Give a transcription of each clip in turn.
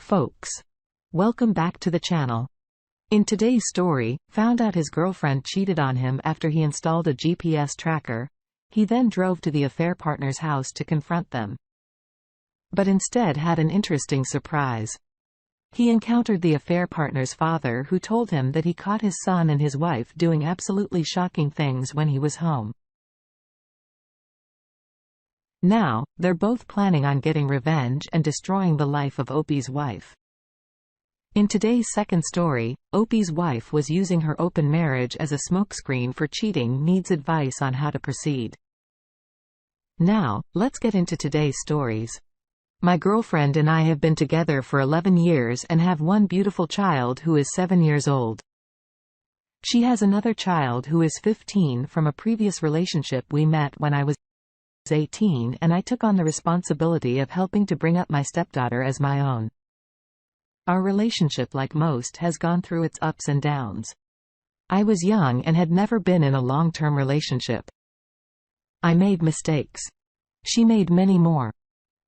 Folks, welcome back to the channel. In today's story, found out his girlfriend cheated on him after he installed a GPS tracker. He then drove to the affair partner's house to confront them, but instead had an interesting surprise. He encountered the affair partner's father, who told him that he caught his son and his wife doing absolutely shocking things when he was home. Now, they're both planning on getting revenge and destroying the life of Opie's wife. In today's second story, Opie's wife was using her open marriage as a smokescreen for cheating, needs advice on how to proceed. Now, let's get into today's stories. My girlfriend and I have been together for 11 years and have one beautiful child who is 7 years old. She has another child who is 15 from a previous relationship we met when I was 18, and I took on the responsibility of helping to bring up my stepdaughter as my own. Our relationship, like most, has gone through its ups and downs. I was young and had never been in a long-term relationship. I made mistakes. She made many more.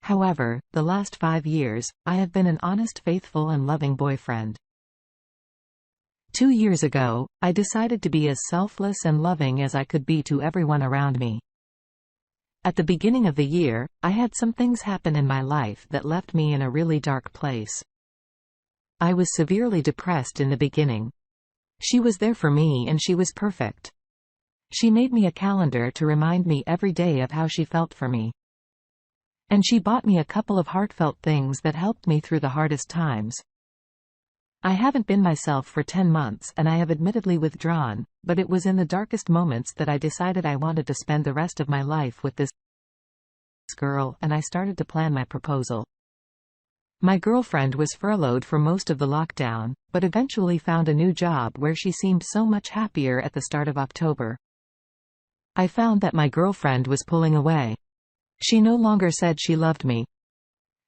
However, the last 5 years, I have been an honest, faithful and loving boyfriend. 2 years ago, I decided to be as selfless and loving as I could be to everyone around me. At the beginning of the year, I had some things happen in my life that left me in a really dark place. I was severely depressed in the beginning. She was there for me and she was perfect. She made me a calendar to remind me every day of how she felt for me. And she bought me a couple of heartfelt things that helped me through the hardest times. I haven't been myself for 10 months and I have admittedly withdrawn, but it was in the darkest moments that I decided I wanted to spend the rest of my life with this girl, and I started to plan my proposal. My girlfriend was furloughed for most of the lockdown, but eventually found a new job where she seemed so much happier at the start of October. I found that my girlfriend was pulling away. She no longer said she loved me.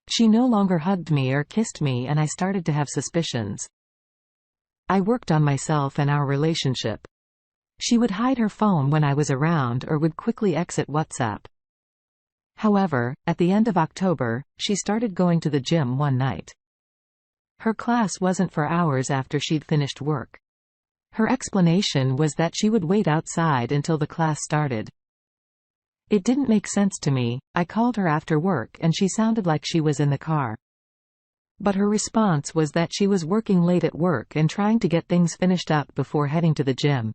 She no longer hugged me or kissed me, and I started to have suspicions. I worked on myself and our relationship. She would hide her phone when I was around or would quickly exit WhatsApp. However, at the end of October, she started going to the gym one night. Her class wasn't for hours after she'd finished work. Her explanation was that she would wait outside until the class started. It didn't make sense to me. I called her after work and she sounded like she was in the car. But her response was that she was working late at work and trying to get things finished up before heading to the gym.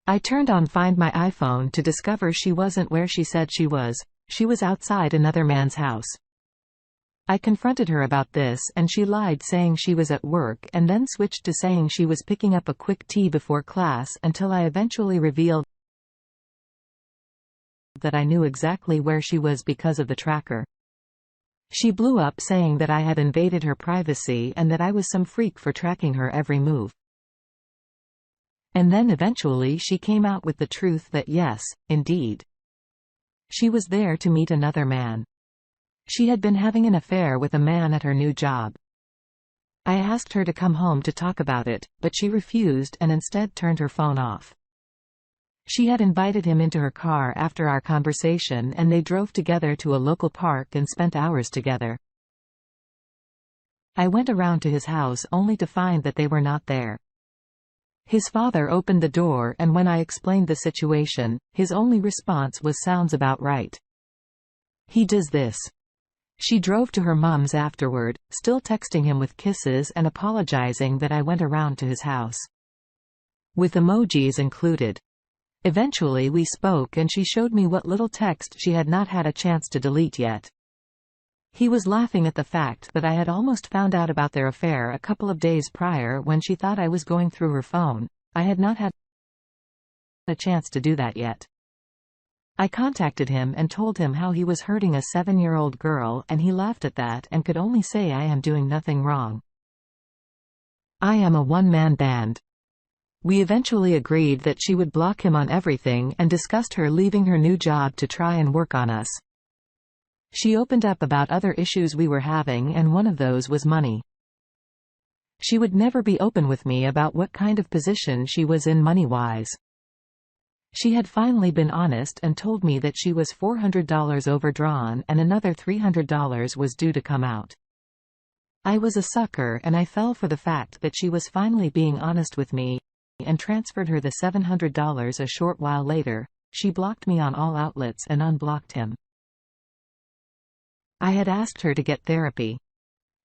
I turned on Find My iPhone to discover she wasn't where she said she was. She was outside another man's house. I confronted her about this and she lied, saying she was at work, and then switched to saying she was picking up a quick tea before class, until I eventually revealed that I knew exactly where she was because of the tracker. She blew up, saying that I had invaded her privacy and that I was some freak for tracking her every move. And then eventually she came out with the truth that yes, indeed, she was there to meet another man. She had been having an affair with a man at her new job. I asked her to come home to talk about it, but she refused and instead turned her phone off. She had invited him into her car after our conversation, and they drove together to a local park and spent hours together. I went around to his house only to find that they were not there. His father opened the door, and when I explained the situation, his only response was, "Sounds about right. He does this." She drove to her mom's afterward, still texting him with kisses and apologizing that I went around to his house, with emojis included. Eventually we spoke and she showed me what little text she had not had a chance to delete yet. He was laughing at the fact that I had almost found out about their affair a couple of days prior when she thought I was going through her phone. I had not had a chance to do that yet. I contacted him and told him how he was hurting a 7-year-old girl, and he laughed at that and could only say I am doing nothing wrong. I am a one-man band. We eventually agreed that she would block him on everything and discussed her leaving her new job to try and work on us. She opened up about other issues we were having, and one of those was money. She would never be open with me about what kind of position she was in money-wise. She had finally been honest and told me that she was $400 overdrawn and another $300 was due to come out. I was a sucker and I fell for the fact that she was finally being honest with me and transferred her the $700 a short while later. She blocked me on all outlets and unblocked him. I had asked her to get therapy.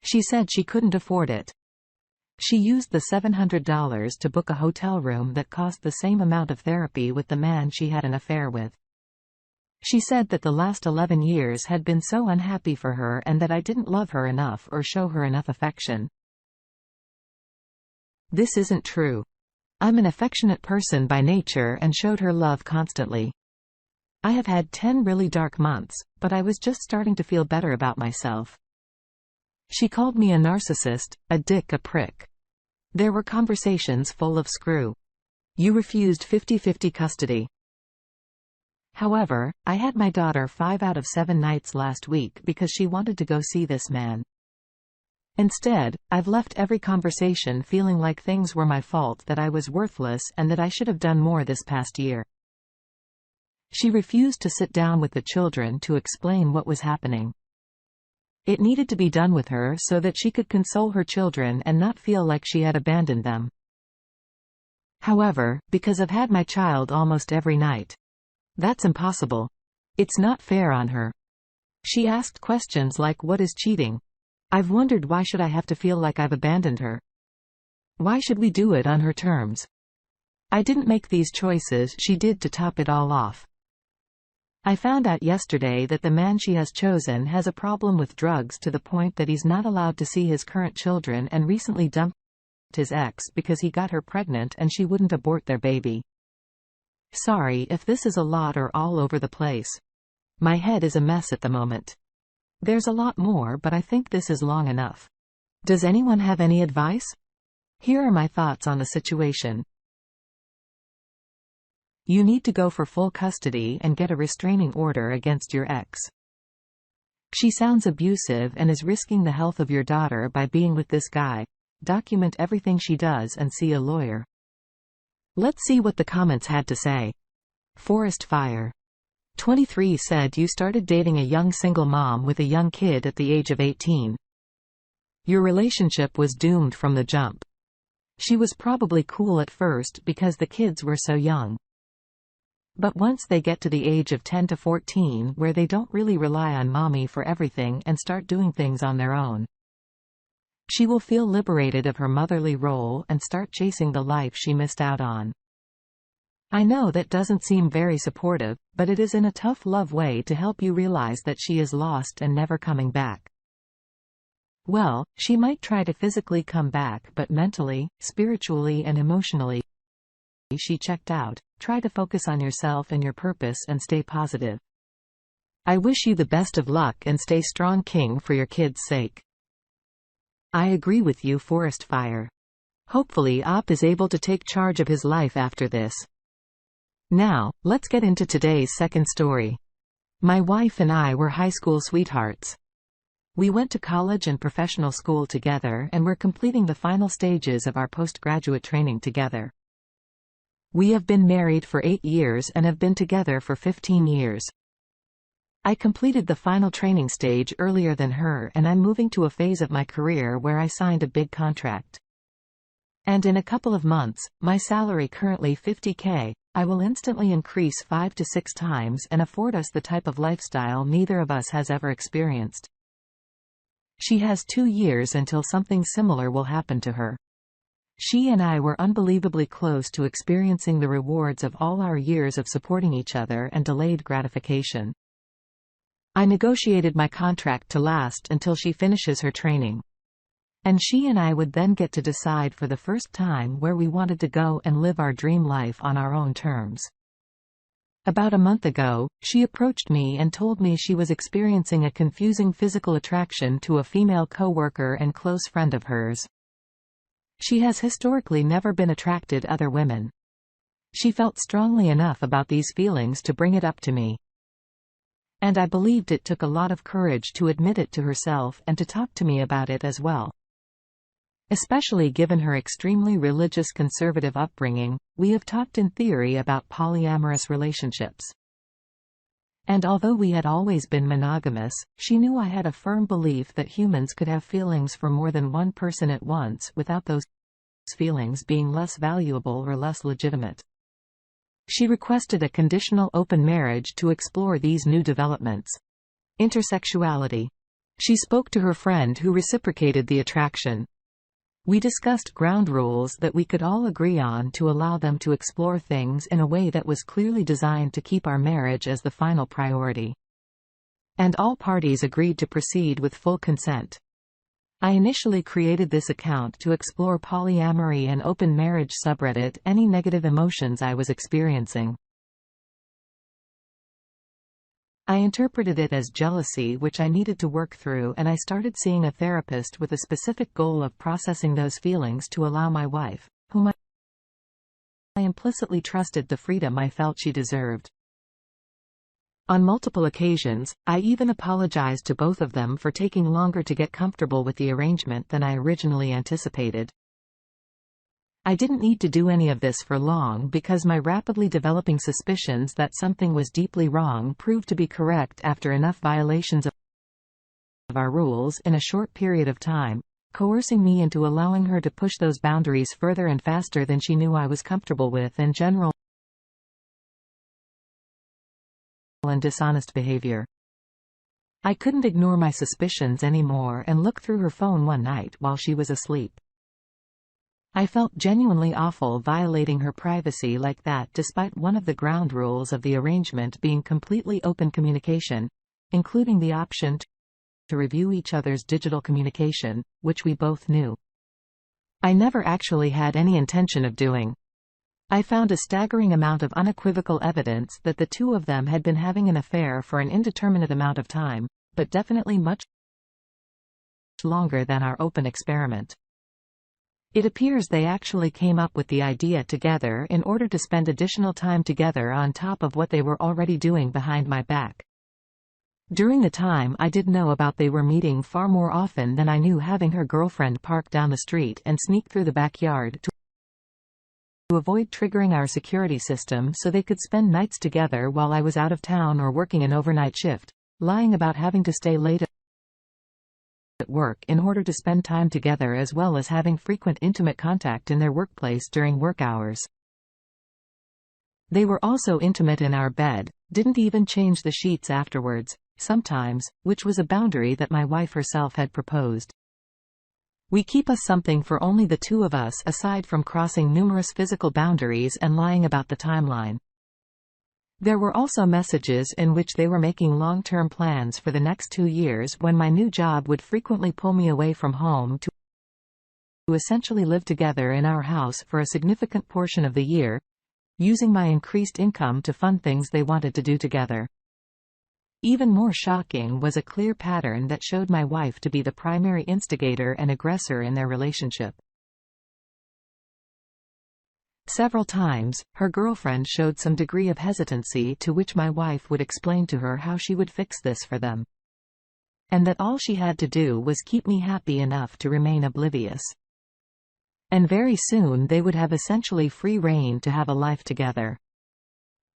She said she couldn't afford it. She used the $700 to book a hotel room that cost the same amount of therapy with the man she had an affair with. She said that the last 11 years had been so unhappy for her and that I didn't love her enough or show her enough affection. This isn't true. I'm an affectionate person by nature and showed her love constantly. I have had 10 really dark months, but I was just starting to feel better about myself. She called me a narcissist, a dick, a prick. There were conversations full of screw. You refused 50-50 custody. However, I had my daughter 5 out of 7 nights last week because she wanted to go see this man. Instead, I've left every conversation feeling like things were my fault, that I was worthless and that I should have done more this past year. She refused to sit down with the children to explain what was happening. It needed to be done with her so that she could console her children and not feel like she had abandoned them. However, because I've had my child almost every night, that's impossible. It's not fair on her. She asked questions like, what is cheating? I've wondered, why should I have to feel like I've abandoned her? Why should we do it on her terms? I didn't make these choices, she did to top it all off. I found out yesterday that the man she has chosen has a problem with drugs to the point that he's not allowed to see his current children and recently dumped his ex because he got her pregnant and she wouldn't abort their baby. Sorry if this is a lot or all over the place. My head is a mess at the moment. There's a lot more, but I think this is long enough. Does anyone have any advice? Here are my thoughts on the situation. You need to go for full custody and get a restraining order against your ex. She sounds abusive and is risking the health of your daughter by being with this guy. Document everything she does and see a lawyer. Let's see what the comments had to say. Forest Fire 23 said you started dating a young single mom with a young kid at the age of 18. Your relationship was doomed from the jump. She was probably cool at first because the kids were so young. But once they get to the age of 10 to 14, where they don't really rely on mommy for everything and start doing things on their own, she will feel liberated of her motherly role and start chasing the life she missed out on. I know that doesn't seem very supportive, but it is in a tough love way to help you realize that she is lost and never coming back. Well, she might try to physically come back, but mentally, spiritually and emotionally, she checked out. Try to focus on yourself and your purpose and stay positive. I wish you the best of luck and stay strong, King, for your kids' sake. I agree with you, Forest Fire. Hopefully Op is able to take charge of his life after this. Now, let's get into today's second story. My wife and I were high school sweethearts. We went to college and professional school together and we're completing the final stages of our postgraduate training together. We have been married for 8 years and have been together for 15 years. I completed the final training stage earlier than her and I'm moving to a phase of my career where I signed a big contract. And in a couple of months, my salary, currently $50K, I will instantly increase 5 to 6 times and afford us the type of lifestyle neither of us has ever experienced. She has 2 years until something similar will happen to her. She and I were unbelievably close to experiencing the rewards of all our years of supporting each other and delayed gratification. I negotiated my contract to last until she finishes her training. And she and I would then get to decide for the first time where we wanted to go and live our dream life on our own terms. About a month ago, she approached me and told me she was experiencing a confusing physical attraction to a female coworker and close friend of hers. She has historically never been attracted to other women. She felt strongly enough about these feelings to bring it up to me. And I believed it took a lot of courage to admit it to herself and to talk to me about it as well. Especially given her extremely religious conservative upbringing, we have talked in theory about polyamorous relationships. And although we had always been monogamous, she knew I had a firm belief that humans could have feelings for more than one person at once without those feelings being less valuable or less legitimate. She requested a conditional open marriage to explore these new developments. Intersexuality. She spoke to her friend who reciprocated the attraction. We discussed ground rules that we could all agree on to allow them to explore things in a way that was clearly designed to keep our marriage as the final priority. And all parties agreed to proceed with full consent. I initially created this account to explore polyamory and open marriage subreddit, any negative emotions I was experiencing. I interpreted it as jealousy, which I needed to work through, and I started seeing a therapist with a specific goal of processing those feelings to allow my wife, whom I implicitly trusted, the freedom I felt she deserved. On multiple occasions, I even apologized to both of them for taking longer to get comfortable with the arrangement than I originally anticipated. I didn't need to do any of this for long because my rapidly developing suspicions that something was deeply wrong proved to be correct after enough violations of our rules in a short period of time, coercing me into allowing her to push those boundaries further and faster than she knew I was comfortable with, and general and dishonest behavior. I couldn't ignore my suspicions anymore and looked through her phone one night while she was asleep. I felt genuinely awful violating her privacy like that, despite one of the ground rules of the arrangement being completely open communication, including the option to review each other's digital communication, which we both knew I never actually had any intention of doing. I found a staggering amount of unequivocal evidence that the two of them had been having an affair for an indeterminate amount of time, but definitely much longer than our open experiment. It appears they actually came up with the idea together in order to spend additional time together on top of what they were already doing behind my back. During the time I did know about, they were meeting far more often than I knew, having her girlfriend park down the street and sneak through the backyard to avoid triggering our security system so they could spend nights together while I was out of town or working an overnight shift, lying about having to stay late at work in order to spend time together, as well as having frequent intimate contact in their workplace during work hours. They were also intimate in our bed, didn't even change the sheets afterwards, sometimes, which was a boundary that my wife herself had proposed. We keep us something for only the two of us, aside from crossing numerous physical boundaries and lying about the timeline. There were also messages in which they were making long-term plans for the next 2 years, when my new job would frequently pull me away from home to essentially live together in our house for a significant portion of the year, using my increased income to fund things they wanted to do together. Even more shocking was a clear pattern that showed my wife to be the primary instigator and aggressor in their relationship. Several times, her girlfriend showed some degree of hesitancy, to which my wife would explain to her how she would fix this for them, and that all she had to do was keep me happy enough to remain oblivious. And very soon they would have essentially free rein to have a life together.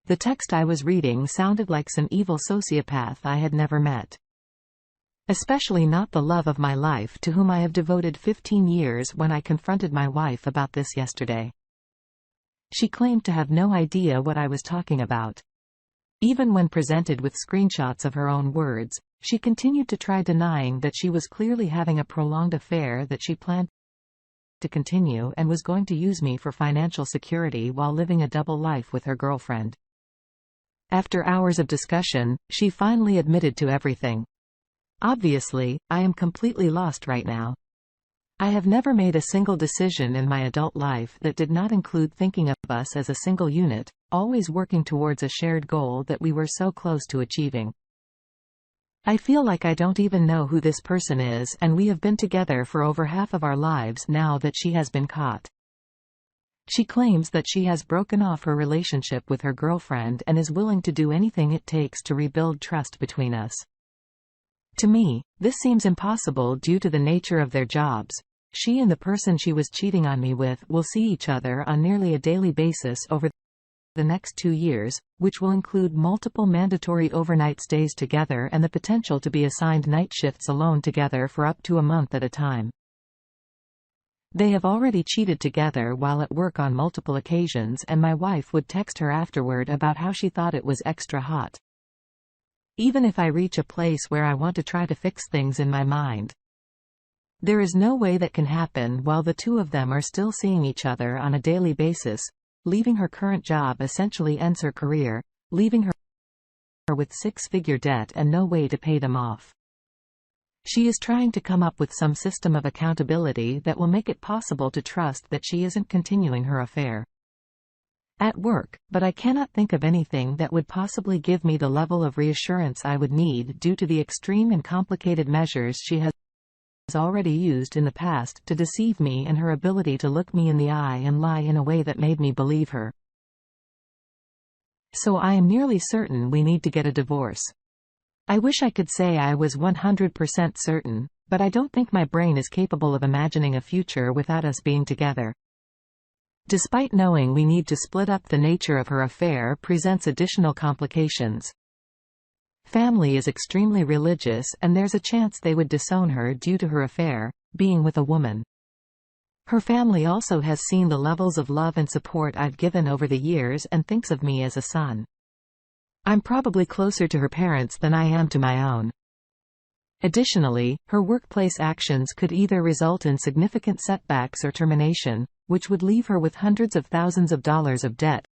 The text I was reading sounded like some evil sociopath I had never met. Especially not the love of my life, to whom I have devoted 15 years, when I confronted my wife about this yesterday. She claimed to have no idea what I was talking about. Even when presented with screenshots of her own words, she continued to try denying that she was clearly having a prolonged affair that she planned to continue, and was going to use me for financial security while living a double life with her girlfriend. After hours of discussion, she finally admitted to everything. Obviously, I am completely lost right now. I have never made a single decision in my adult life that did not include thinking of us as a single unit, always working towards a shared goal that we were so close to achieving. I feel like I don't even know who this person is, and we have been together for over half of our lives now that she has been caught. She claims that she has broken off her relationship with her girlfriend and is willing to do anything it takes to rebuild trust between us. To me, this seems impossible due to the nature of their jobs. She and the person she was cheating on me with will see each other on nearly a daily basis over the next 2 years, which will include multiple mandatory overnight stays together and the potential to be assigned night shifts alone together for up to a month at a time. They have already cheated together while at work on multiple occasions, and my wife would text her afterward about how she thought it was extra hot. Even if I reach a place where I want to try to fix things in my mind, there is no way that can happen while the two of them are still seeing each other on a daily basis. Leaving her current job essentially ends her career, leaving her with six-figure debt and no way to pay them off. She is trying to come up with some system of accountability that will make it possible to trust that she isn't continuing her affair at work, but I cannot think of anything that would possibly give me the level of reassurance I would need due to the extreme and complicated measures she has already used in the past to deceive me, and her ability to look me in the eye and lie in a way that made me believe her. So I am nearly certain we need to get a divorce. I wish I could say I was 100% certain, but I don't think my brain is capable of imagining a future without us being together. Despite knowing we need to split up, the nature of her affair presents additional complications. Family is extremely religious, and there's a chance they would disown her due to her affair, being with a woman. Her family also has seen the levels of love and support I've given over the years and thinks of me as a son. I'm probably closer to her parents than I am to my own. Additionally, her workplace actions could either result in significant setbacks or termination, which would leave her with hundreds of thousands of dollars of debt,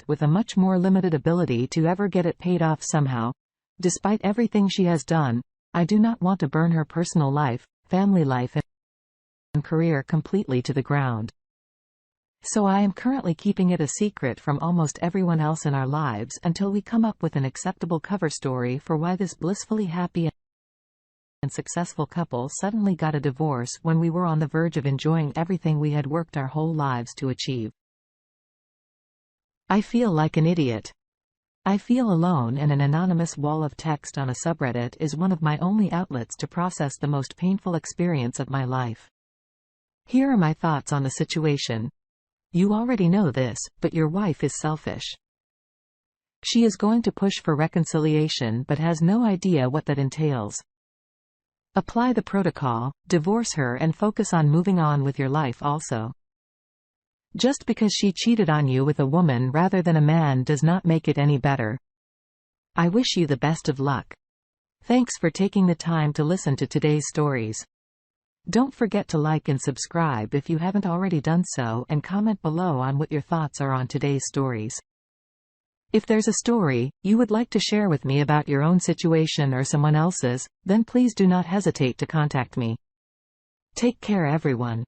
with a much more limited ability to ever get it paid off somehow. Despite everything she has done, I do not want to burn her personal life, family life, and career completely to the ground. So I am currently keeping it a secret from almost everyone else in our lives until we come up with an acceptable cover story for why this blissfully happy and successful couple suddenly got a divorce when we were on the verge of enjoying everything we had worked our whole lives to achieve. I feel like an idiot. I feel alone, and an anonymous wall of text on a subreddit is one of my only outlets to process the most painful experience of my life. Here are my thoughts on the situation. You already know this, but your wife is selfish. She is going to push for reconciliation but has no idea what that entails. Apply the protocol, divorce her and focus on moving on with your life also. Just because she cheated on you with a woman rather than a man does not make it any better. I wish you the best of luck. Thanks for taking the time to listen to today's stories. Don't forget to like and subscribe if you haven't already done so, and comment below on what your thoughts are on today's stories. If there's a story you would like to share with me about your own situation or someone else's, then please do not hesitate to contact me. Take care, everyone.